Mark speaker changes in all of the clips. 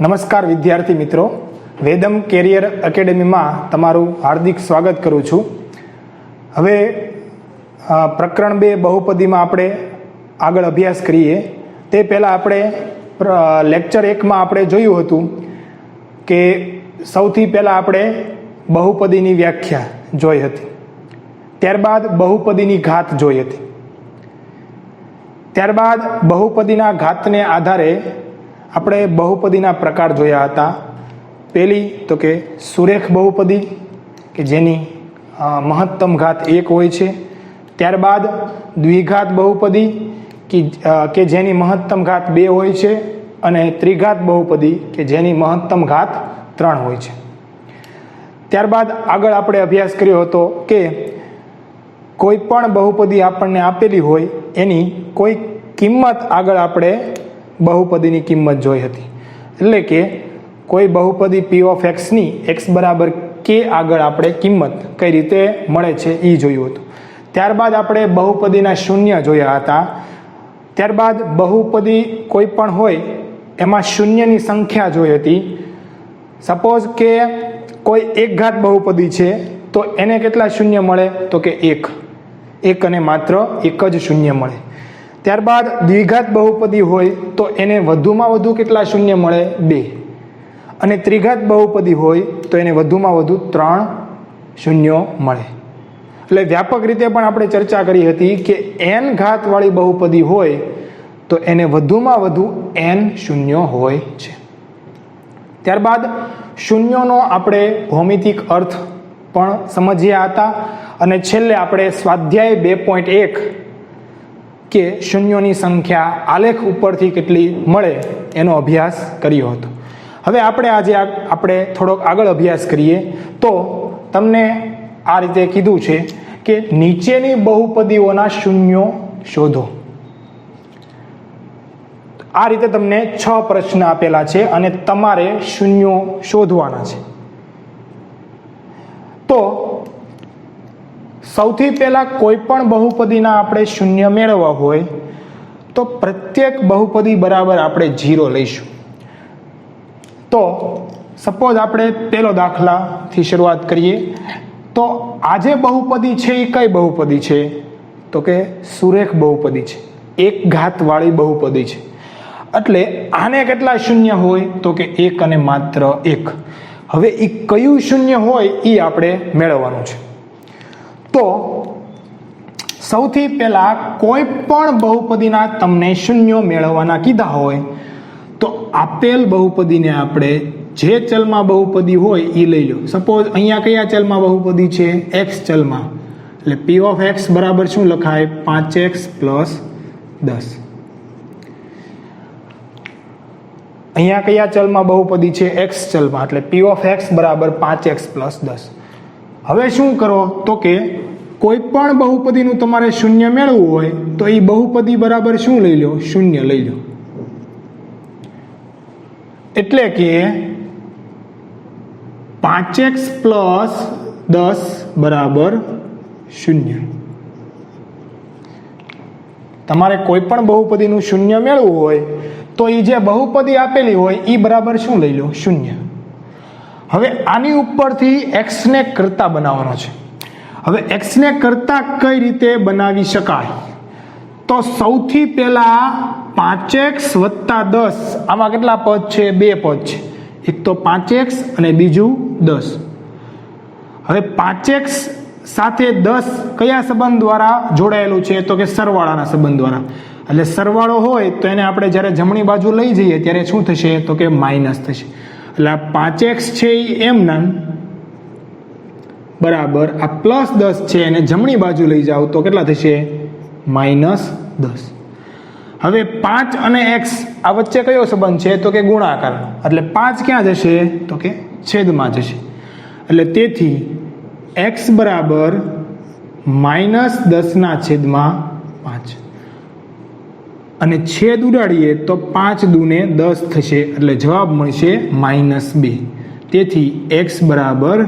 Speaker 1: નમસ્કાર વિદ્યાર્થી મિત્રો, વેદમ કેરિયર એકેડેમીમાં તમારું હાર્દિક સ્વાગત કરું છું. હવે પ્રકરણ 2 બહુપદીમાં આપણે આગળ અભ્યાસ કરીએ તે પહેલાં આપણે લેક્ચર 1માં આપણે જોયું હતું કે સૌથી પહેલાં આપણે બહુપદીની વ્યાખ્યા જોઈ હતી, ત્યારબાદ બહુપદીની ઘાત જોઈ હતી, ત્યારબાદ બહુપદીના ઘાતને આધારે આપણે બહુપદીના પ્રકાર જોયા હતા. પહેલી તો કે સુરેખ બહુપદી કે જેની મહત્તમ ઘાત 1 હોય છે, ત્યારબાદ દ્વિઘાત બહુપદી કે જેની મહત્તમ ઘાત 2 હોય છે, અને ત્રિઘાત બહુપદી કે જેની મહત્તમ ઘાત 3 હોય છે. ત્યારબાદ આગળ આપણે અભ્યાસ કર્યો હતો કે કોઈ પણ બહુપદી આપણને આપેલી હોય એની કોઈ કિંમત આગળ આપણે બહુપદીની કિંમત જોઈ હતી, એટલે કે કોઈ બહુપદી p ઓફ x ની x બરાબર k આગળ આપણે કિંમત કઈ રીતે મળે છે એ જોયું હતું. ત્યારબાદ આપણે બહુપદીના શૂન્ય જોયા હતા. ત્યારબાદ બહુપદી કોઈ પણ હોય એમાં શૂન્યની સંખ્યા જોઈ હતી. સપોઝ કે કોઈ એક ઘાત બહુપદી છે તો એને કેટલા શૂન્ય મળે તો કે 1 અને માત્ર એક જ શૂન્ય મળે. ત્યારબાદ દ્વિઘાત બહુપદી હોય તો એને વધુમાં વધુ કેટલા શૂન્ય મળે 2, અને ત્રિઘાત બહુપદી હોય તો એને વધુમાં વધુ 3 શૂન્યો મળે. એટલે વ્યાપક રીતે પણ આપણે ચર્ચા કરી હતી કે n ઘાતવાળી બહુપદી હોય તો એને વધુમાં વધુ n શૂન્યો હોય છે. ત્યારબાદ શૂન્યોનો આપણે ભૌમિતિક અર્થ પણ સમજ્યા હતા, અને છેલ્લે આપણે સ્વાધ્યાય 2.1 કે શૂન્યોની સંખ્યા આલેખ ઉપરથી કેટલી મળે એનો અભ્યાસ કર્યો હતો. હવે આજે આપણે થોડોક આગળ અભ્યાસ કરીએ તો તમને આ રીતે કીધું છે કે નીચેની બહુપદીઓના શૂન્યો શોધો. આ રીતે તમને 6 પ્રશ્ન આપેલા છે અને તમારે શૂન્યો શોધવાના છે. તો સૌથી પહેલા કોઈ પણ બહુપદીના આપણે શૂન્ય મેળવવા હોય તો પ્રત્યેક બહુપદી બરાબર આપણે 0 લઈશું. તો સપોઝ આપણે પહેલો દાખલાથી શરૂઆત કરીએ. તો આ જે બહુપદી છે એ કઈ બહુપદી છે તો કે સુરેખ બહુપદી છે, એક ઘાતવાળી બહુપદી છે. એટલે આને કેટલા શૂન્ય હોય તો કે 1 અને માત્ર 1. હવે એ કયું શૂન્ય હોય એ આપણે મેળવવાનું છે. તો સૌથી પહેલા કોઈ પણ બહુપદીના તમને શૂન્યો મેળવવાના કીધા હોય તો આપેલ બહુપદીને આપણે જે ચલમાં બહુપદી હોય એ લઈ લો. સપોઝ અહીંયા કયા ચલમાં બહુપદી છે? x ચલમાં. એટલે p ઓફ x બરાબર શું લખાય? 5x + 10. અહીંયા કયા ચલમાં બહુપદી છે? x ચલમાં. એટલે p ઓફ x બરાબર 5x + 10. હવે શું કરો તો કે કોઈ પણ બહુપદીનું તમારે શૂન્ય મેળવવું હોય તો એ બહુપદી બરાબર શું લઈ લો? શૂન્ય લઈ લો. એટલે કે 5x + 10 બરાબર 0. તમારે કોઈ પણ બહુપદીનું શૂન્ય મેળવવું હોય તો એ જે બહુપદી આપેલી હોય એ બરાબર શું લઈ લો? 0. હવે આની ઉપરથી x ને કરતા બનાવવાનો છે. હવે x ને કરતા કઈ રીતે બનાવી શકાય? તો સૌથી પહેલા 5x + 10, આમાં કેટલા પદ છે? 2 પદ છે. એક તો 5x અને બીજું 10. હવે 5x સાથે 10 કયા સંબંધ દ્વારા જોડાયેલું છે તો કે સરવાળાના સંબંધ દ્વારા. એટલે સરવાળો હોય તો એને આપણે જ્યારે જમણી બાજુ લઈ જઈએ ત્યારે શું થશે તો કે માઇનસ થશે. એટલે આ 5x છે એ એમના બરાબર આ +10 છે એને જમણી બાજુ લઈ જાઓ તો કેટલા થશે? -10. હવે 5 અને x આ વચ્ચે કયો સંબંધ છે તો કે ગુણાકાર. એટલે 5 ક્યાં જશે તો કે છેદમાં જશે. એટલે તેથી x બરાબર -10/5, અને છેદ ઉડાડીએ તો 5 દુને 10 થશે. એટલે જવાબ મળશે -2. તેથી x બરાબર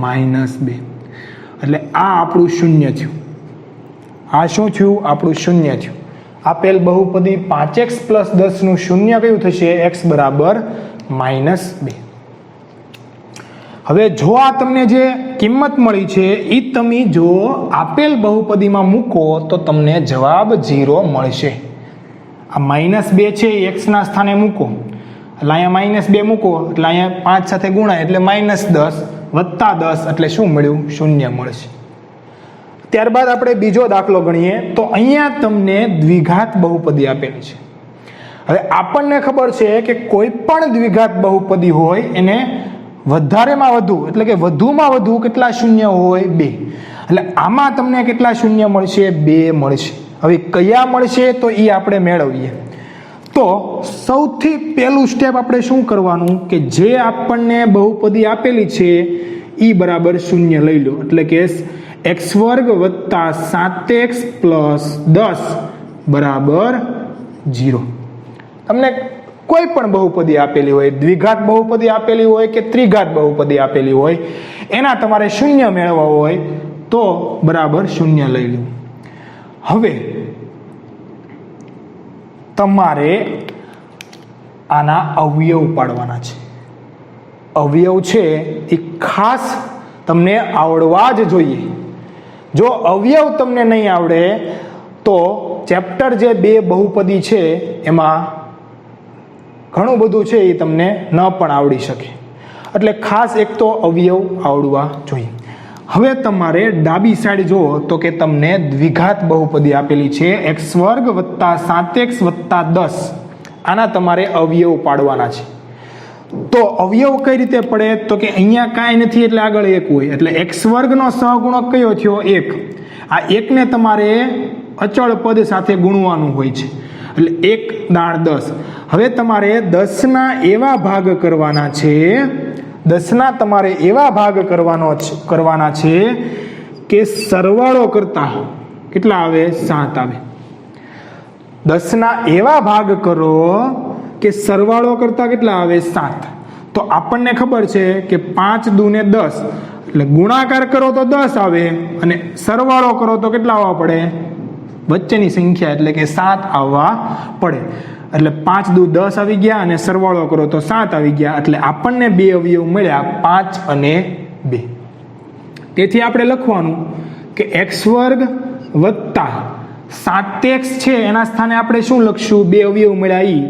Speaker 1: -2. એટલે આ આપણું શૂન્ય થયું. આ શું થયું? આપણું શૂન્ય થયું. આપેલ બહુપદી 5x + 10 નું શૂન્ય કયું થશે? x બરાબર -2. હવે જો આ તમને જે કિંમત મળી છે એ તમે જો આપેલ બહુપદીમાં મૂકો તો તમને જવાબ 0 મળશે. આ -2 છે એ એક્સના સ્થાને મૂકો એટલે અહીંયા -2 મૂકો એટલે અહીંયા 5 સાથે ગુણાય એટલે -10 વત્તા 10 એટલે શું મળ્યું? 0 મળશે. ત્યારબાદ આપણે બીજો દાખલો ગણીએ તો અહીંયા તમને દ્વિઘાત બહુપદી આપેલી છે. હવે આપણને ખબર છે કે કોઈ પણ દ્વિઘાત બહુપદી હોય એને વધારેમાં વધુ એટલે કે વધુમાં વધુ કેટલા શૂન્ય હોય? 2. એટલે આમાં તમને કેટલા શૂન્ય મળશે? 2 મળશે. હવે કયા મળશે તો એ આપણે મેળવીએ. તો સૌથી પહેલું સ્ટેપ આપણે શું કરવાનું કે જે આપણને બહુપદી આપેલી છે એ બરાબર 0 લઈ લો એટલે કે x² વત્તા 7x પ્લસ 10 બરાબર 0. તમને કોઈ પણ બહુપદી આપેલી હોય, દ્વિઘાત બહુપદી આપેલી હોય કે ત્રિઘાત બહુપદી આપેલી હોય, એના તમારે 0 મેળવવા હોય તો બરાબર 0 લઈ લો. હવે તમારે આના અવયવ પાડવાના છે. અવયવ છે એ ખાસ તમને આવડવા જ જોઈએ. જો અવયવ તમને નહીં આવડે તો ચેપ્ટર જે 2 બહુપદી છે એમાં ઘણું બધું છે એ તમને ન પણ આવડી શકે. એટલે ખાસ એક તો અવયવ આવડવા જોઈએ. હવે તમારે ડાબી સાઈડ જુઓ તો કે તમને દ્વિઘાત બહુપદી આપેલી છે x² વત્તા 7x વત્તા 10. આના તમારે અવયવ પાડવાના છે. તો અવયવ કઈ રીતે પડે તો કે અહીંયા કાંઈ નથી એટલે આગળ 1 હોય એટલે x² નો સહગુણક કયો થયો? 1. આ 1 ને તમારે અચળ પદ સાથે ગુણવાનું હોય છે એટલે 1 દાણ 10. હવે તમારે 10 ના એવા ભાગ કરવાના છે, 10 ના તમારે એવા ભાગ કરવાના છે કે સરવાળો કરતા કેટલા આવે? 7 આવે. 10 ના એવા ભાગ કરો કે સરવાળો કરતા કેટલા આવે? 7. તો આપણને ખબર છે કે 5 દુ ને 10 એટલે ગુણાકાર કરો તો 10 આવે અને સરવાળો કરો તો કેટલા આવવા પડે? વચ્ચેની સંખ્યા એટલે કે 7 આવવા પડે. એટલે 5 દુ 10 આવી ગયા અને સરવાળો કરો તો 7 આવી ગયા એટલે આપણને 2 અવયવ મળ્યા 5 અને 2. તેથી આપણે લખવાનું કે x² વત્તા 7x છે એના સ્થાને આપણે શું લખશું? 2 અવયવ મળ્યા ઈ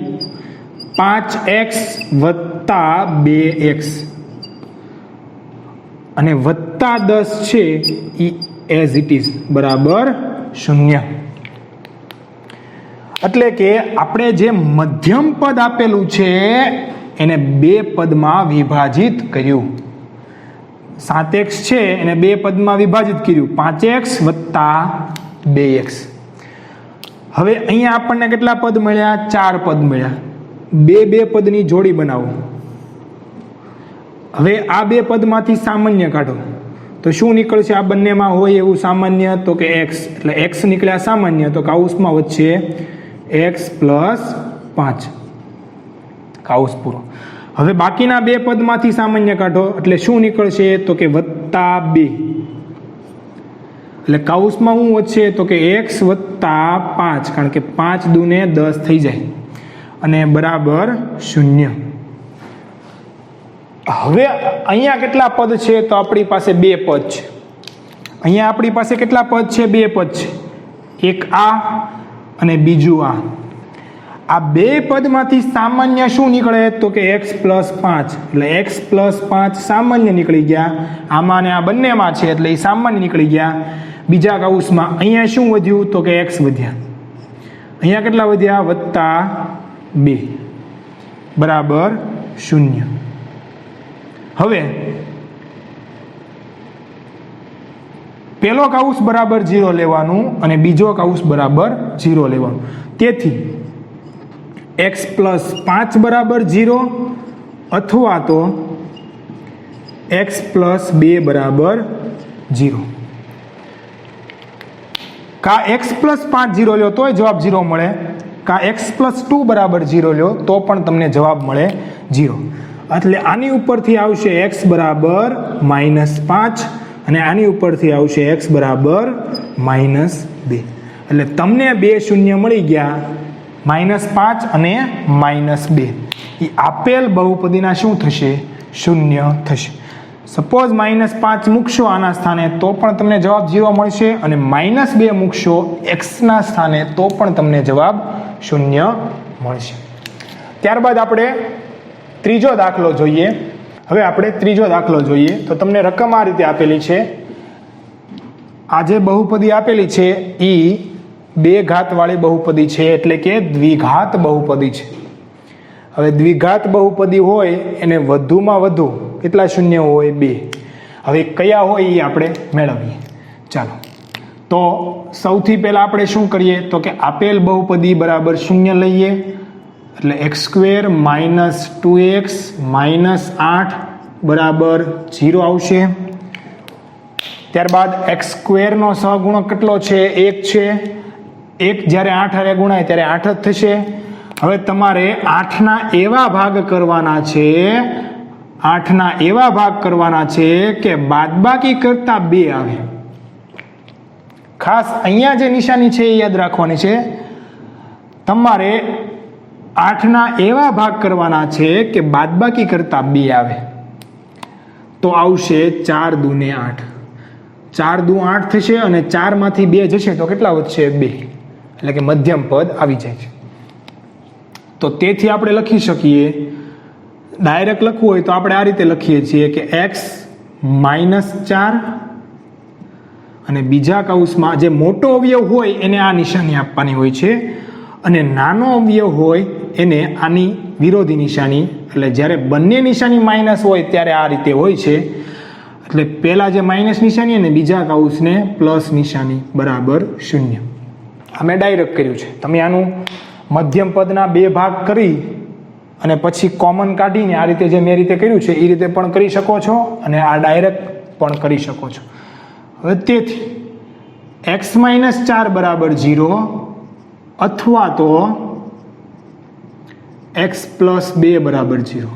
Speaker 1: 5x વત્તા 2x અને વત્તા 10 છે ઈ એઝ ઇટ ઇઝ બરાબર 0. એટલે કે આપણે જે મધ્યમ પદ આપેલું છે એને 2 પદમાં વિભાજિત કર્યું. 7x છે એને 2 પદમાં વિભાજિત કર્યું 5x વત્તા 2x. હવે અહીંયા આપણને કેટલા પદ મળ્યા? 4 પદ મળ્યા. 2 પદની જોડી બનાવો. હવે આ 2 પદમાંથી સામાન્ય કાઢો તો શું નીકળશે? આ બંનેમાં હોય એવું સામાન્ય તો કે x એટલે x નીકળ્યા સામાન્ય તો કાઉસમાં વચ્ચે x પ્લસ 5 કાઉસ પૂરો. હવે બાકીના 2 પદમાંથી સામાન્ય કાઢો એટલે શું નીકળશે તો કે વત્તા 2 એટલે કાઉસમાં શું વધશે તો કે x વત્તા 5 કારણ કે 5 દુ ને 10 થઈ જાય અને બરાબર 0. હવે અહીંયા કેટલા પદ છે તો આપણી પાસે 2 પદ છે. અહીંયા આપણી પાસે કેટલા પદ છે? 2 પદ છે. એક આ અને બીજું આ. આ 2 પદમાંથી સામાન્ય શું નીકળે તો કે x પ્લસ 5 એટલે x પ્લસ 5 સામાન્ય નીકળી ગયા. આમાં ને આ બંનેમાં છે એટલે એ સામાન્ય નીકળી ગયા. બીજા કાઉસમાં અહીંયા શું વધ્યું તો કે x વધ્યા. અહીંયા કેટલા વધ્યા? વત્તા 2 બરાબર 0. હવે પહેલો કાઉસ બરાબર 0 લેવાનું અને બીજો કાઉસ બરાબર 0 લેવાનું. તેથી x પ્લસ 5 બરાબર 0 અથવા તો x પ્લસ 2 બરાબર 0. કા x પ્લસ 5 0 લ્યો તોય જવાબ 0 મળે, કા x પ્લસ 2 બરાબર 0 લ્યો તો પણ તમને જવાબ મળે 0. એટલે આની ઉપરથી આવશે x બરાબર -5 અને આની ઉપરથી આવશે x બરાબર -2. એટલે તમને 2 શૂન્ય મળી ગયા -5 અને -2 એ આપેલ બહુપદીના શું થશે? શૂન્ય થશે. સપોઝ -5 મૂકશો આના સ્થાને તો પણ તમને જવાબ 0 મળશે, અને -2 મૂકશો x ના સ્થાને તો પણ તમને જવાબ 0 મળશે. ત્યારબાદ આપણે ત્રીજો દાખલો જોઈએ. હવે આપણે ત્રીજો દાખલો જોઈએ તો તમને રકમ આ રીતે આપેલી છે. આ જે બહુપદી આપેલી છે એ 2 ઘાત વાળી બહુપદી છે, એટલે કે દ્વિઘાત બહુપદી છે. હવે દ્વિઘાત બહુપદી હોય એને વધુમાં વધુ કેટલા શૂન્ય હોય? 2. હવે કયા હોય એ આપણે મેળવીએ. ચાલો, તો સૌથી પહેલા આપણે શું કરીએ તો કે આપેલ બહુપદી બરાબર 0 લઈએ, એટલે x² - 2x - 8 બરાબર 0 આવશે. ત્યારબાદ x² નો સહગુણક કેટલો છે? 1 છે. 1 જ્યારે 8 હારે ગુણાય ત્યારે 8 જ થશે. હવે તમારે 8ના એવા ભાગ કરવાના છે, 8ના એવા ભાગ કરવાના છે કે બાદબાકી કરતા 2 આવે. ખાસ અહીંયા જે નિશાની છે એ યાદ રાખવાની છે. તમારે 8ના એવા ભાગ કરવાના છે કે બાદબાકી કરતા 2 આવે. તો આવશે 4 દૂને 8. 4 દુ 8 થશે અને 4 માંથી 2 જશે તો કેટલા વધશે? 2. એટલે કે મધ્યમ પદ આવી જાય છે. તો તેથી આપણે લખી શકીએ, ડાયરેક્ટ લખવું હોય તો આપણે આ રીતે લખીએ છીએ કે x - 4 અને બીજા કૌંસમાં જે મોટો અવયવ હોય એને આ નિશાની આપવાની હોય છે, અને નાનો અવયવ હોય એને આની વિરોધી નિશાની. એટલે જ્યારે બંને નિશાની માઇનસ હોય ત્યારે આ રીતે હોય છે. એટલે પહેલા જે માઇનસ નિશાની અને બીજા કૌંસને પ્લસ નિશાની બરાબર 0. અમે ડાયરેક્ટ કર્યું છે. તમે આનું મધ્યમ પદના 2 ભાગ કરી અને પછી કોમન કાઢીને આ રીતે જે મેં રીતે કર્યું છે એ રીતે પણ કરી શકો છો, અને આ ડાયરેક્ટ પણ કરી શકો છો. હવે તેથી x - 4 બરાબર 0 અથવા તો x + 2 બરાબર 0.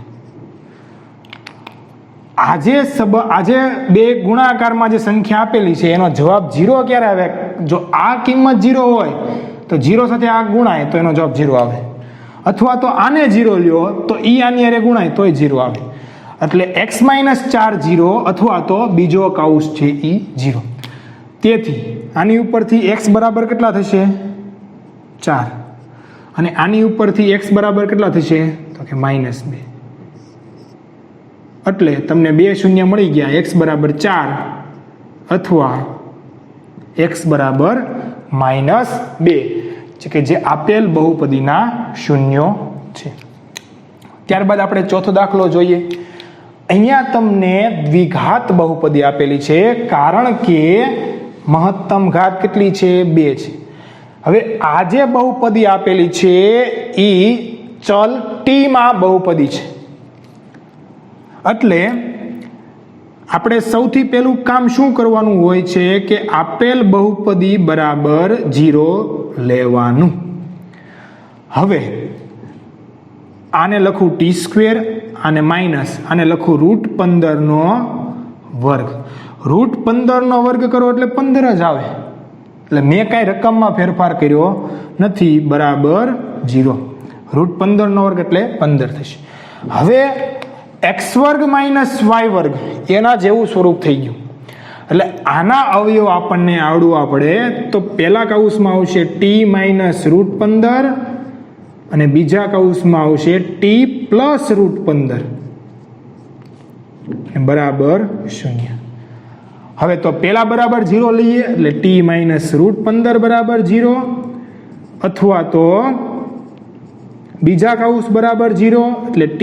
Speaker 1: આજે 2 ગુણાકારમાં જે સંખ્યા આપેલી છે એનો જવાબ 0 ક્યારે આવે? જો આ કિંમત 0 હોય તો 0 સાથે આ ગુણાય તો એનો જવાબ 0 આવે, અથવા તો આને 0 લ્યો તો આની હારે ગુણાય તોય 0 આવે. એટલે x - 4 0 અથવા તો બીજો કૌંસ છે એ 0. તેથી આની ઉપરથી x બરાબર કેટલા થશે? 4. અને આની ઉપરથી x બરાબર કેટલા થશે? તો કે -2. એટલે તમને 2 શૂન્ય મળી ગયા. x બરાબર 4 અથવા x બરાબર -2, કે જે આપેલ બહુપદીના શૂન્યો છે. ત્યારબાદ આપણે ચોથો દાખલો જોઈએ. અહીંયા તમને દ્વિઘાત બહુપદી આપેલી છે, કારણ કે મહત્તમ ઘાત કેટલી છે? 2 છે. હવે આ જે બહુપદી આપેલી છે એ ચલ t માં બહુપદી છે. એટલે આપણે સૌથી પહેલું કામ શું કરવાનું હોય છે કે આપેલ બહુપદી બરાબર 0 લેવાનું. હવે આને લખું t², આને માઇનસ, આને લખું √15 નો વર્ગ. √15 નો વર્ગ કરો એટલે 15 જ આવે. એટલે મેં કાંઈ રકમમાં ફેરફાર કર્યો નથી, બરાબર 0. √15 નો વર્ગ એટલે 15 થશે. હવે x² - y² એના જેવું સ્વરૂપ થઈ ગયું. એટલે આના અવયવ આપણને આવડવા પડે તો પહેલા કૌંસમાં આવશે t - √15 અને બીજા કૌંસમાં આવશે t + √15 બરાબર 0. હવે તો પહેલા બરાબર 0 લઈએ એટલે t - √15 બરાબર 0, અથવા તો બીજા કૌંસ બરાબર 0 એટલે t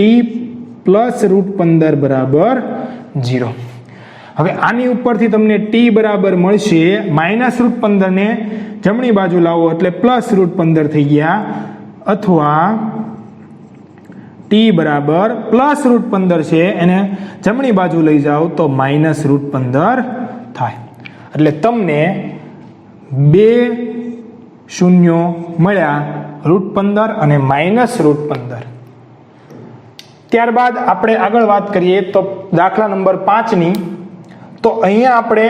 Speaker 1: + √15 બરાબર 0. હવે આની ઉપરથી તમને t બરાબર મળશે -√15 ને જમણી બાજુ લાવો એટલે +√15 થઈ ગયા, અથવા t બરાબર +√15 છે એને જમણી બાજુ લઈ જાઓ તો -√15 થાય. એટલે તમને 2 શૂન્યો મળ્યા, √15 અને -√15. ત્યારબાદ આપણે આગળ વાત કરીએ તો દાખલા નંબર 5ની. તો અહીંયા આપણે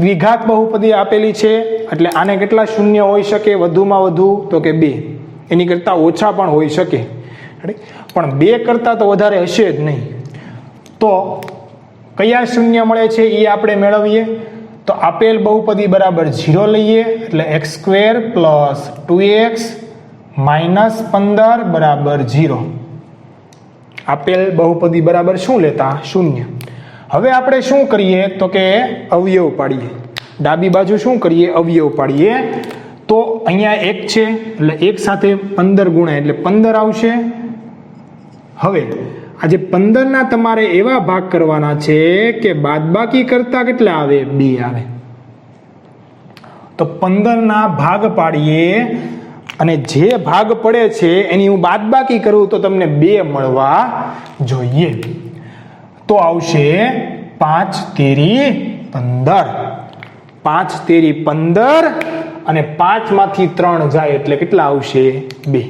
Speaker 1: દ્વિઘાત બહુપદી આપેલી છે, એટલે આને કેટલા શૂન્ય હોઈ શકે વધુમાં વધુ? તો કે 2. એની કરતાં ઓછા પણ હોઈ શકે, પણ 2 કરતાં તો વધારે હશે જ નહીં. તો કયા શૂન્ય મળે છે એ આપણે મેળવીએ. તો આપેલ બહુપદી બરાબર 0 લઈએ એટલે x² + 2x - 15 બરાબર 0. આપેલ બહુપદી બરાબર શું લેતા? શૂન્ય. હવે આપણે શું કરીએ તો કે અવયવ પાડીએ. ડાબી બાજુ શું કરીએ? અવયવ પાડીએ. તો અહીંયા 1 છે એટલે 1 સાથે 15 ગુણાય એટલે 15 આવશે. હવે આજે 15 ના તમારે એવા ભાગ કરવાના છે કે બાદબાકી કરતા કેટલા આવે? 2 આવે. તો 15 ના ભાગ પાડીએ અને જે ભાગ પડે છે એની હું બાદબાકી કરું તો તમને 2 મળવા જોઈએ. તો આવશે 5 તેરી 15. 5 તેરી 15 અને 5 માંથી 3 જાય એટલે કેટલા આવશે? 2.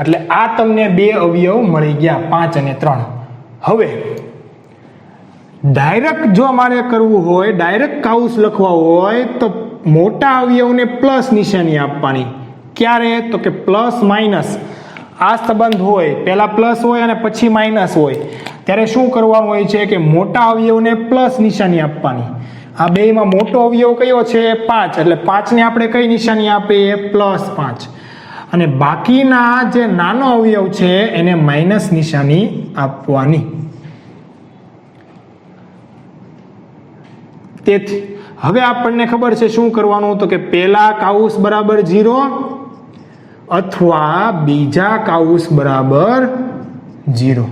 Speaker 1: એટલે આ તમને 2 અવયવ મળી ગયા, 5 અને 3. હવે ડાયરેક્ટ જો મારે કરવું હોય, ડાયરેક્ટ કાઉસ લખવા હોય તો મોટા અવયવને પ્લસ નિશાની આપવાની. ક્યારે? તો કે પ્લસ માઇનસ આ સંબંધ હોય, પહેલા પ્લસ હોય અને પછી માઇનસ હોય, ત્યારે શું કરવાનું હોય છે કે મોટા અવયવને પ્લસ નિશાની આપવાની. આ બેમાં મોટો અવયવ કયો છે? 5. એટલે 5 ને આપણે કઈ નિશાની આપીએ? +5. અને બાકીના જે નાનો અવયવ છે એને માઇનસ નિશાની આપવાની. તેથી હવે આપણને ખબર છે શું કરવાનું, તો કે પહેલા કાઉસ બરાબર 0 અથવા બીજા કાઉસ બરાબર 0.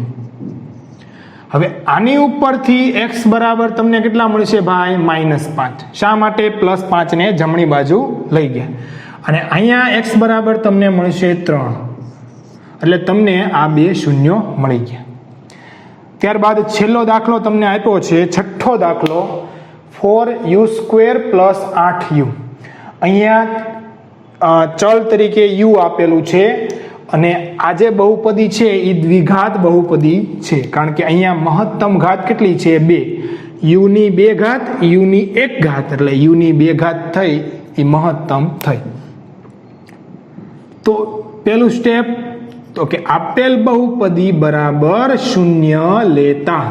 Speaker 1: હવે આની ઉપરથી x બરાબર તમને કેટલા મળશે ભાઈ? -5. શા માટે? +5 ને જમણી બાજુ લઈ ગયા. અને અહીંયા x બરાબર તમને મળશે 3. એટલે તમને આ 2 શૂન્યો મળી ગયા. ત્યારબાદ છેલ્લો દાખલો તમને આપ્યો છે, છઠ્ઠો દાખલો, 4u² + 8u. અહીંયા ચલ તરીકે u આપેલું છે અને આ જે બહુપદી છે એ દ્વિઘાત બહુપદી છે, કારણ કે અહીંયા મહત્તમ ઘાત કેટલી છે? 2. u ની 2 ઘાત, u ની 1 ઘાત, એટલે u ની 2 ઘાત થઈ એ મહત્તમ થઈ. તો પેલું સ્ટેપ તો કે આપેલ બહુપદી બરાબર 0 લેતા,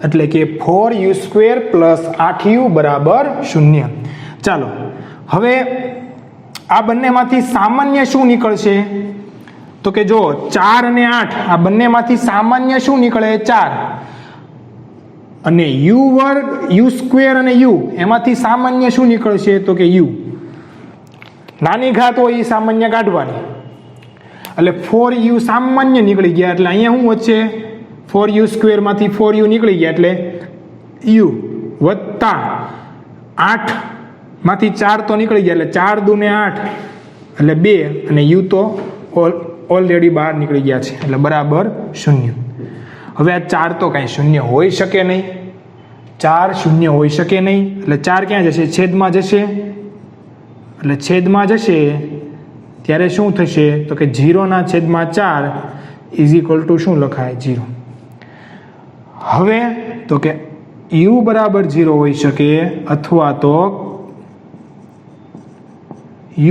Speaker 1: એટલે કે 4u² + 8u બરાબર 0. ચાલો હવે આ બંનેમાંથી સામાન્ય શું નીકળશે? તો કે જો 4 અને 8 આ બંનેમાંથી સામાન્ય શું નીકળે? 4. અને u² અને u એમાંથી સામાન્ય શું નીકળશે? તો કે u. નાની ઘાત હોય એ સામાન્ય કાઢવાની. એટલે 4u સામાન્ય નીકળી ગયા એટલે અહીંયા શું વધશે? 4u² માંથી 4u નીકળી ગયા એટલે u વત્તા 8 માંથી 4 તો નીકળી ગયા એટલે 4 દુ ને 8 એટલે 2 અને u તો ઓલરેડી બહાર નીકળી ગયા છે એટલે બરાબર 0. હવે આ 4 તો કાંઈ શૂન્ય હોઈ શકે નહીં. 4 શૂન્ય હોઈ શકે નહીં એટલે 4 ક્યાં જશે? છેદમાં જશે. એટલે છેદમાં જશે ત્યારે શું થશે? તો કે 0/4 = શું લખાય? 0. હવે તો કે u બરાબર 0 હોઈ શકે અથવા તો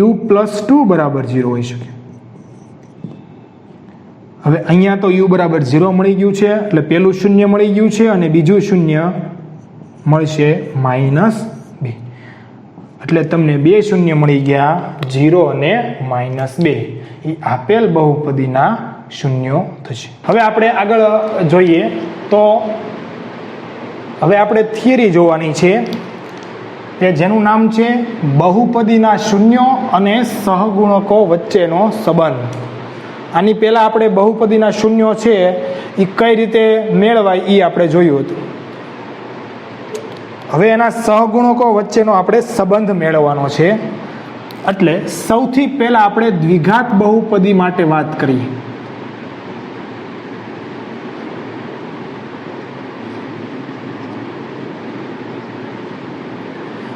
Speaker 1: u + 2 બરાબર 0 હોઈ શકે. હવે અહીંયા તો u બરાબર 0 મળી ગયું છે એટલે પેલું શૂન્ય મળી ગયું છે અને બીજું શૂન્ય મળશે -2. એટલે તમને 2 શૂન્ય મળી ગયા, 0 અને -2. એ આપેલ બહુપદીના શૂન્યો થશે. હવે આપણે આગળ જોઈએ તો હવે આપણે થિયરી જોવાની છે કે જેનું નામ છે બહુપદીના શૂન્યો અને સહગુણકો વચ્ચેનો સંબંધ. આની પહેલા આપણે બહુપદીના શૂન્યો છે એ કઈ રીતે મેળવાય એ આપણે જોયું હતું. હવે એના સહગુણકો વચ્ચેનો આપણે સંબંધ મેળવવાનો છે. એટલે સૌથી પહેલા આપણે દ્વિઘાત બહુપદી માટે વાત કરીએ.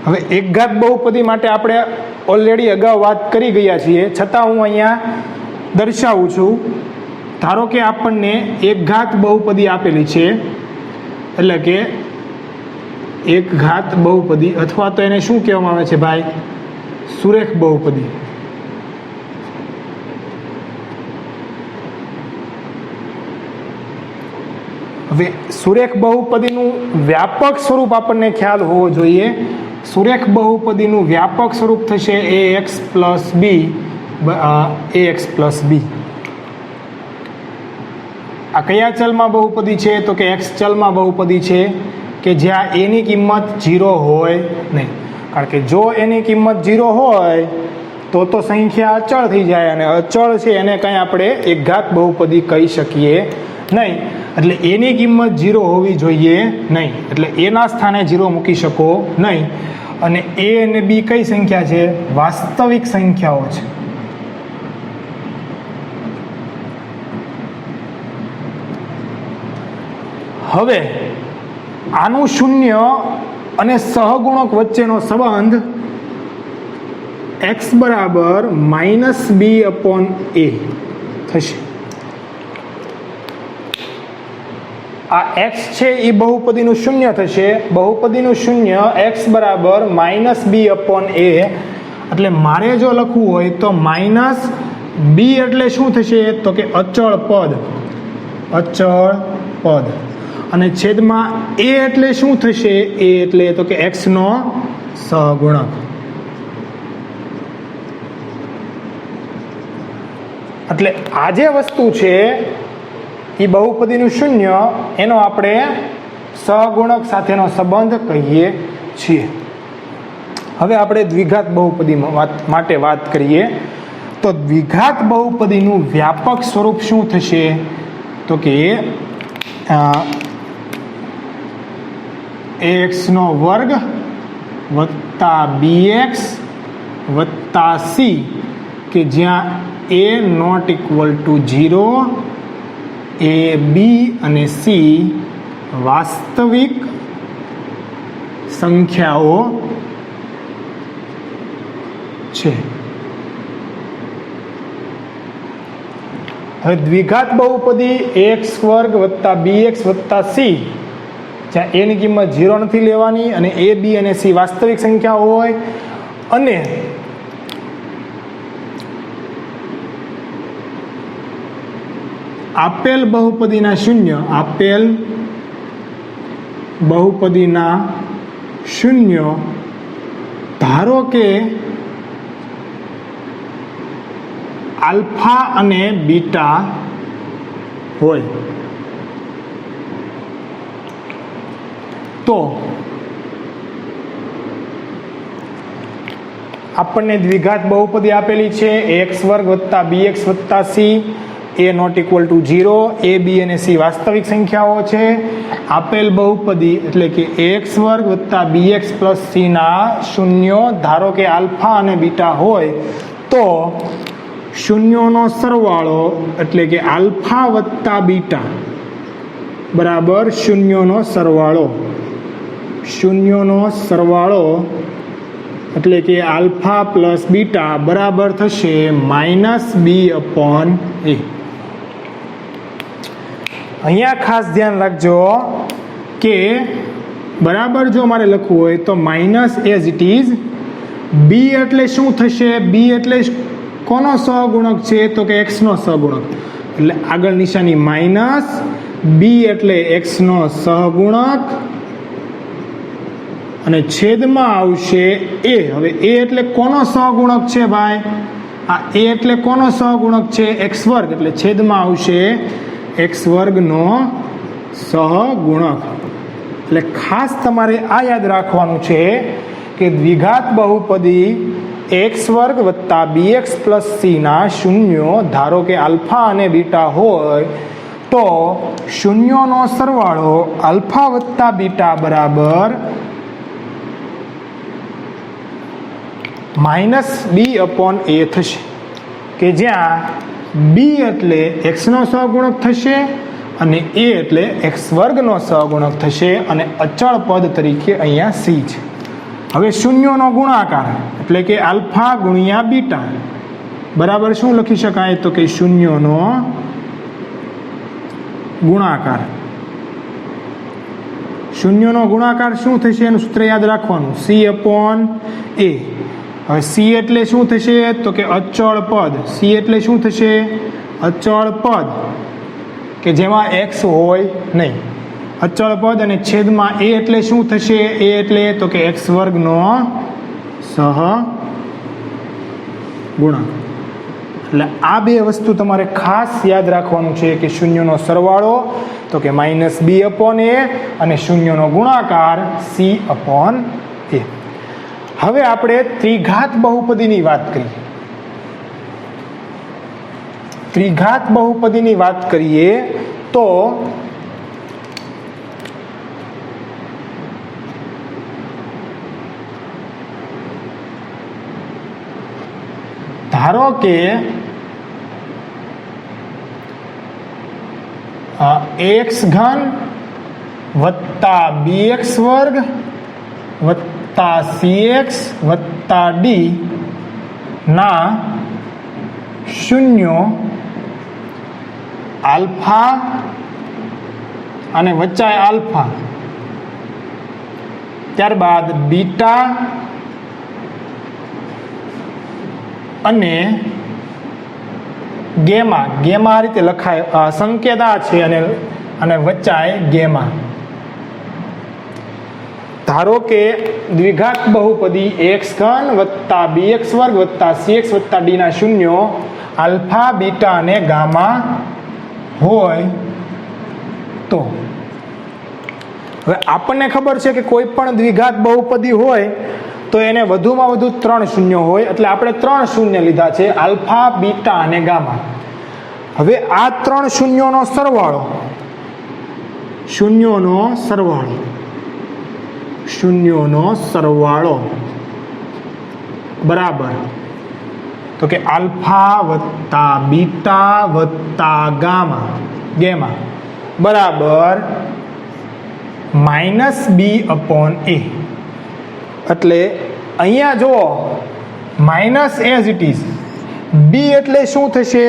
Speaker 1: હવે એકઘાત બહુપદી માટે આપણે ઓલરેડી અગાઉ વાત કરી ગયા છીએ, છતાં હું અહીંયા દર્શાવું છું. ધારો કે આપણને એકઘાત બહુપદી આપેલી છે, એટલે કે એકઘાત બહુપદી અથવા તો એને શું કહેવામાં આવે છે ભાઈ? સુરેખ બહુપદી. હવે સુરેખ બહુપદીનું વ્યાપક સ્વરૂપ આપણને ખ્યાલ હોવો જોઈએ. સુરેખ બહુપદીનું વ્યાપક સ્વરૂપ થશે ax પ્લસ બી ax પ્લસ બી. આ કયા ચલમાં બહુપદી છે? તો કે x ચલમાં બહુપદી છે કે જ્યાં a ની કિંમત 0 હોય નહીં. કારણ કે જો એની કિંમત 0 હોય તો સંખ્યા અચળ થઈ જાય, અને અચળ છે એને કંઈ આપણે એકઘાત બહુપદી કહી શકીએ નહીં. એટલે એની કિંમત 0 હોવી જોઈએ નહીં, એટલે એના સ્થાને 0 મૂકી શકો નહીં. અને a અને b કઈ સંખ્યા છે? વાસ્તવિક સંખ્યાઓ છે. હવે આનું શૂન્ય અને સહગુણક વચ્ચેનો સંબંધ x બરાબર -b/a થશે. આ x છે એ બહુપદીનું શૂન્ય થશે. બહુપદીનું શૂન્ય x બરાબર -b/a. એટલે મારે જો લખવું હોય તો -b એટલે શું થશે? તો કે અચળ પદ, અચળ પદ. અને છેદમાં a એટલે શું થશે? a એટલે તો કે x નો સહગુણક. એટલે આ જે વસ્તુ છે એ બહુપદીનું શૂન્ય, એનો આપણે સહગુણક સાથેનો સંબંધ કહીએ છીએ. હવે આપણે દ્વિઘાત બહુપદી માટે વાત કરીએ તો દ્વિઘાત બહુપદીનું વ્યાપક સ્વરૂપ શું થશે? તો કે ax નો વર્ગ વત્તા bx વત્તા c, કે જ્યાં a not equal to 0, a b અને c વાસ્તવિક સંખ્યાઓ છે. હવે દ્વિઘાત બહુપદી ax વર્ગ વત્તા bx વત્તા c, જ્યાં a ની કિંમત 0 નથી લેવાની અને a b અને c વાસ્તવિક સંખ્યા હોય, અને આપેલ બહુપદીના શૂન્ય, આપેલ બહુપદીના શૂન્ય ધારો કે આલ્ફા અને બીટા હોય તો આપણને દ્વિઘાત બહુપદી આપેલી છે ax વર્ગ વત્તા bx વત્તા c, a not equal to 0, a b અને c વાસ્તવિક સંખ્યાઓ છે. આપેલ બહુપદી એટલે કે ax વર્ગ વત્તા bx પ્લસ c ના શૂન્યો ધારો કે આલ્ફા અને બીટા હોય તો શૂન્યોનો સરવાળો એટલે કે આલ્ફા વત્તા બીટા બરાબર શૂન્યોનો સરવાળો. શૂન્યોનો સરવાળો એટલે કે આલ્ફા પ્લસ બીટા બરાબર થશે -b/a. અહીંયા ખાસ ધ્યાન રાખજો કે બરાબર જો મારે લખવું હોય તો માઇનસ એઝ ઇટ ઇઝ. બી એટલે શું થશે? બી એટલે કોનો સહગુણક છે? તો કે એક્સ નો સહગુણક. એટલે આગળ નિશાની માઇનસ, બી એટલે એક્સ નો સહગુણક અને છેદમાં આવશે એ. હવે એ એટલે કોનો સહગુણક છે ભાઈ? આ એ એટલે કોનો સહગુણક છે? એક્સ વર્ગ. એટલે છેદમાં આવશે એક્સ વર્ગનો સહગુણક. એટલે ખાસ તમારે આ યાદ રાખવાનું છે કે દ્વિઘાત બહુપદી એક્સ વર્ગ વત્તા બીએક્સ પ્લસ સી ના શૂન્યો ધારો કે આલ્ફા અને બીટા હોય તો શૂન્યોનો સરવાળો આલ્ફા વત્તા બીટા બરાબર -b/a થશે, કે જ્યાં બી એટલે એક્સનો સહગુણક થશે અને એ એટલે એક્સ વર્ગનો સહગુણક થશે અને અચળ પદ તરીકે અહીંયા સી છે. હવે શૂન્યોનો ગુણાકાર એટલે કે આલ્ફા ગુણ્યા બીટા બરાબર શું લખી શકાય? તો કે શૂન્યોનો ગુણાકાર. શૂન્યોનો ગુણાકાર શું થશે? એનું સૂત્ર યાદ રાખવાનું, c/a. હવે સી એટલે શું થશે? તો કે અચળ પદ. સી એટલે શું થશે? અચળ પદ કે જેમાં એક્સ હોય નહીં. અચળ પદ અને છેદમાં એ એટલે શું થશે? એ એટલે તો કે x વર્ગનો સહગુણક. એટલે આ બે વસ્તુ તમારે ખાસ યાદ રાખવાનું છે કે શૂન્યનો સરવાળો તો કે -b/a અને શૂન્યનો ગુણાકાર c/a. હવે આપણે ત્રિઘાત બહુપદીની વાત કરીએ. ત્રિઘાત બહુપદીની વાત કરીએ તો ધારો કે ax ઘન વત્તા bx વર્ગ વત્તા cx વત્તા d ના શૂન્યો આલ્ફા અને વચ્ચાએ આલ્ફા, ત્યારબાદ બીટા અને ગેમા. ગેમા આ રીતે લખાય, સંકેત આ છે અને વચ્ચાએ ગેમા. ધારો કે દ્વિઘાત બહુપદી ax ઘન વત્તા bx વર્ગ વત્તા cx વત્તા d ના શૂન્યો આલ્ફા, બીટા અને ગામા હોય તો હવે આપણને ખબર છે કે કોઈ પણ દ્વિઘાત બહુપદી હોય તો એને વધુમાં વધુ 3 શૂન્યો હોય, એટલે આપણે 3 શૂન્ય લીધા છે, આલ્ફા, બીટા અને ગામા. હવે આ 3 શૂન્યોનો સરવાળો, શૂન્યોનો સરવાળો બરાબર તો કે આલ્ફા વત્તા બીટા વત્તા ગેમા બરાબર -b/a. એટલે અહીંયા જુઓ માઇનસ એઝ ઇટ ઇઝ. બી એટલે શું થશે?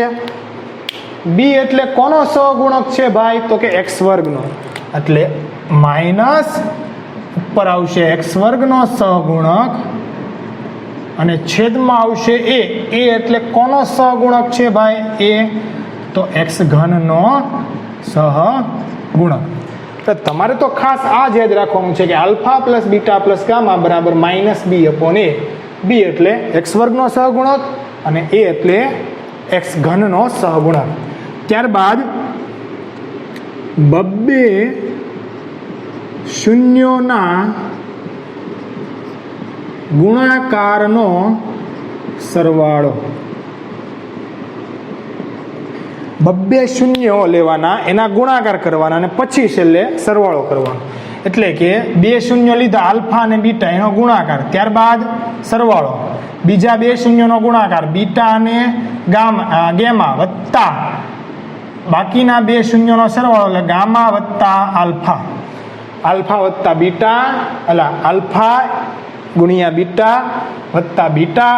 Speaker 1: બી એટલે કોનો સહગુણક છે ભાઈ? તો કે x વર્ગનો. એટલે માઇનસ ઉપર આવશે x વર્ગનો સહગુણક અને છેદમાં આવશે એ એટલે કોનો સહગુણક છે ભાઈ? એ તો x ઘનનો સહગુણક. તો તમારે તો ખાસ આ જ યાદ રાખવાનું છે કે alpha plus beta plus gamma બરાબર -b/a. બી એટલે x વર્ગનો સહગુણક અને એ એટલે x ઘનનો સહગુણક. ત્યારબાદ બબ્બે શૂન્યોના ગુણાકારનો સરવાળો. બબ્બે શૂન્યો લેવાના, એના ગુણાકાર કરવાના અને પછી છેલ્લે સરવાળો કરવાનો. એટલે કે 2 શૂન્યો લીધા આલ્ફા અને બીટા, એનો ગુણાકાર, ત્યારબાદ સરવાળો, બીજા 2 શૂન્યોનો ગુણાકાર બીટા અને ગેમા વત્તા બાકીના 2 શૂન્યોનો સરવાળો એટલે ગામા વત્તા આલ્ફા, આલ્ફા વત્તા બીટા, આલ્ફા ગુણ્યા બીટા વત્તા બીટા